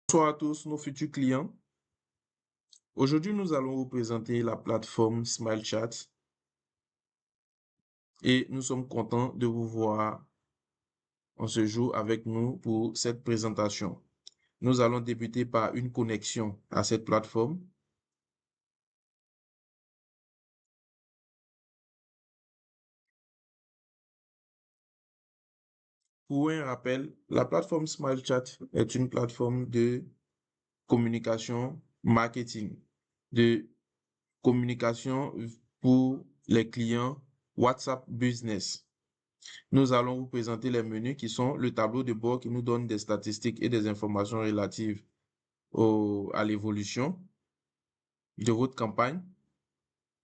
Bonsoir à tous nos futurs clients. Aujourd'hui, nous allons vous présenter la plateforme SmileChat et nous sommes contents de vous voir en ce jour avec nous pour cette présentation. Nous allons débuter par une connexion à cette plateforme. Pour un rappel, la plateforme SmileChat est une plateforme de communication marketing, de communication pour les clients WhatsApp Business. Nous allons vous présenter les menus qui sont le tableau de bord qui nous donne des statistiques et des informations relatives à l'évolution de votre campagne.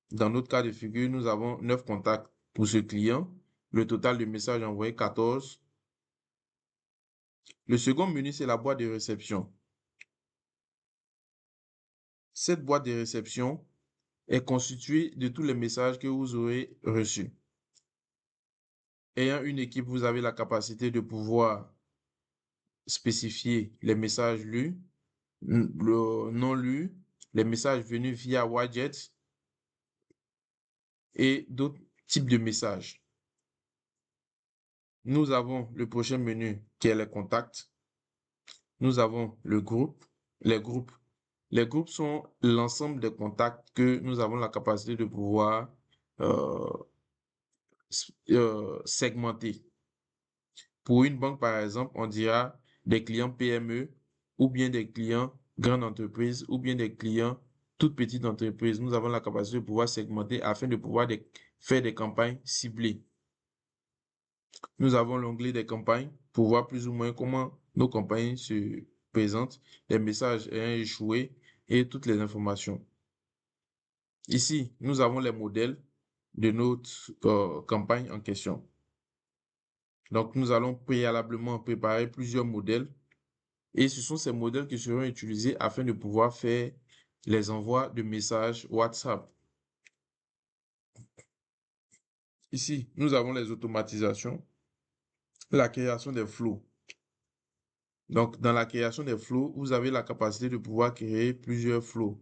Dans notre cas de figure, nous avons 9 contacts pour ce client. Le total de messages envoyés, 14. Le second menu, c'est la boîte de réception. Cette boîte de réception est constituée de tous les messages que vous aurez reçus. Ayant une équipe, vous avez la capacité de pouvoir spécifier les messages lus, le non lu, les messages venus via widget et d'autres types de messages. Nous avons le prochain menu qui est les contacts. Nous avons le groupe, les groupes. Les groupes sont l'ensemble des contacts que nous avons la capacité de pouvoir segmenter. Pour une banque, par exemple, on dira des clients PME ou bien des clients grandes entreprises ou bien des clients toutes petites entreprises. Nous avons la capacité de pouvoir segmenter afin de pouvoir faire des campagnes ciblées. Nous avons l'onglet des campagnes pour voir plus ou moins comment nos campagnes se présentent, les messages ayant échoué et toutes les informations. Ici, nous avons les modèles de notre campagne en question. Donc, nous allons préalablement préparer plusieurs modèles et ce sont ces modèles qui seront utilisés afin de pouvoir faire les envois de messages WhatsApp. Ici, nous avons les automatisations, la création des flots. Donc, dans la création des flots, vous avez la capacité de pouvoir créer plusieurs flots.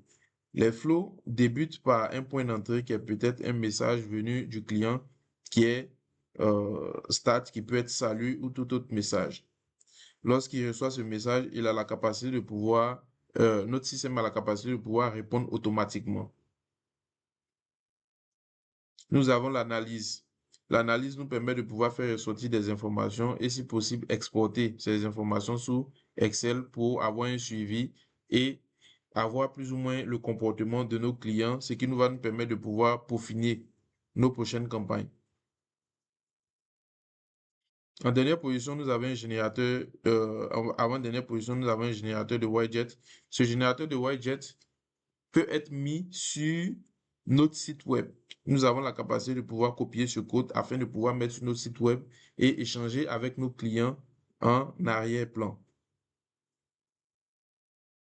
Les flots débutent par un point d'entrée qui est peut-être un message venu du client qui est start, qui peut être salut ou tout autre message. Lorsqu'il reçoit ce message, il a la capacité de pouvoir, notre système a la capacité de pouvoir répondre automatiquement. Nous avons l'analyse. L'analyse nous permet de pouvoir faire ressortir des informations et, si possible, exporter ces informations sous Excel pour avoir un suivi et avoir plus ou moins le comportement de nos clients, ce qui nous va nous permettre de pouvoir peaufiner nos prochaines campagnes. En dernière position, nous avons un générateur, avant-dernière position, nous avons un générateur de widget. Ce générateur de widget peut être mis sur notre site web. Nous avons la capacité de pouvoir copier ce code afin de pouvoir mettre sur notre site web et échanger avec nos clients en arrière-plan.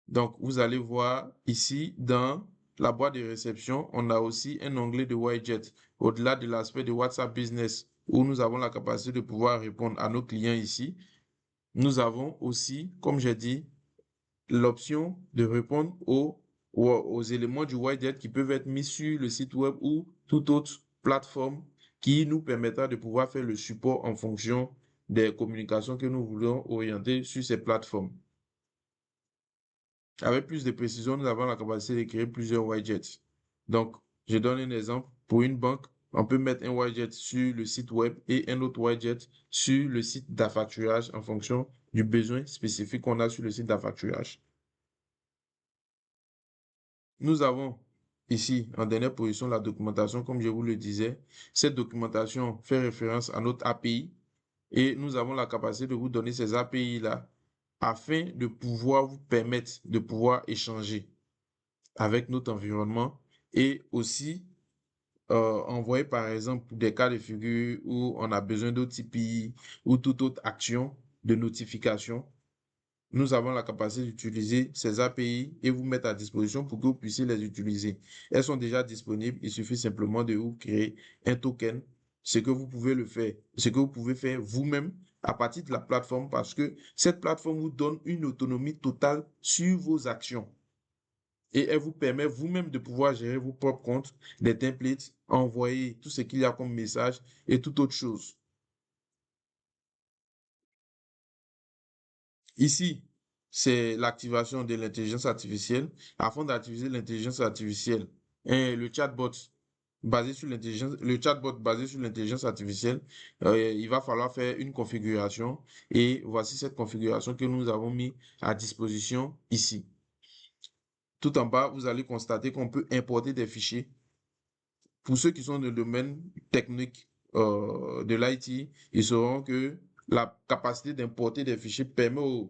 Donc, vous allez voir ici dans la boîte de réception, on a aussi un onglet de widget au-delà de l'aspect de WhatsApp Business où nous avons la capacité de pouvoir répondre à nos clients ici. Nous avons aussi, comme j'ai dit, l'option de répondre aux éléments du widget qui peuvent être mis sur le site web ou toute autre plateforme qui nous permettra de pouvoir faire le support en fonction des communications que nous voulons orienter sur ces plateformes. Avec plus de précision, nous avons la capacité de créer plusieurs widgets. Donc, je donne un exemple. Pour une banque, on peut mettre un widget sur le site web et un autre widget sur le site d'affacturage en fonction du besoin spécifique qu'on a sur le site d'affacturage. Nous avons ici, en dernière position, la documentation, comme je vous le disais. Cette documentation fait référence à notre API et nous avons la capacité de vous donner ces API-là afin de pouvoir vous permettre de pouvoir échanger avec notre environnement et aussi envoyer par exemple des cas de figure où on a besoin d'OTP ou toute autre action de notification. Nous avons la capacité d'utiliser ces API et vous mettre à disposition pour que vous puissiez les utiliser. Elles sont déjà disponibles. Il suffit simplement de vous créer un token. Ce que vous pouvez faire vous-même à partir de la plateforme parce que cette plateforme vous donne une autonomie totale sur vos actions. Et elle vous permet vous-même de pouvoir gérer vos propres comptes, des templates, envoyer tout ce qu'il y a comme message et toute autre chose. Ici, c'est l'activation de l'intelligence artificielle. Afin d'activer l'intelligence artificielle, le chatbot basé sur l'intelligence artificielle, il va falloir faire une configuration. Et voici cette configuration que nous avons mis à disposition ici. Tout en bas, vous allez constater qu'on peut importer des fichiers. Pour ceux qui sont dans le domaine technique de l'IT, ils sauront que la capacité d'importer des fichiers permet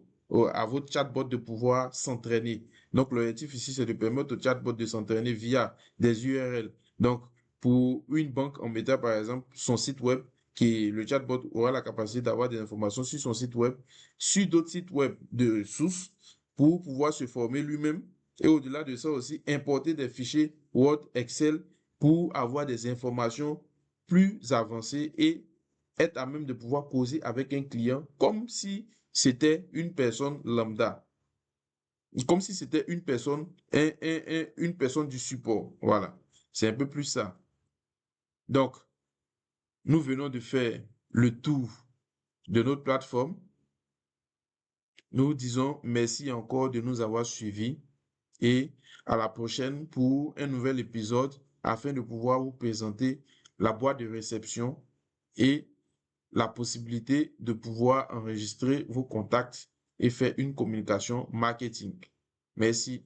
à votre chatbot de pouvoir s'entraîner. Donc, l'objectif ici, c'est de permettre au chatbot de s'entraîner via des URL. Donc, pour une banque, on mettait par exemple son site web, le chatbot aura la capacité d'avoir des informations sur son site web, sur d'autres sites web de source, pour pouvoir se former lui-même. Et au-delà de ça aussi, importer des fichiers Word, Excel, pour avoir des informations plus avancées et être à même de pouvoir causer avec un client comme si c'était une personne lambda, comme si c'était une personne, une personne du support. Voilà, c'est un peu plus ça. Donc, nous venons de faire le tour de notre plateforme. Nous disons merci encore de nous avoir suivis et à la prochaine pour un nouvel épisode afin de pouvoir vous présenter la boîte de réception et la possibilité de pouvoir enregistrer vos contacts et faire une communication marketing. Merci.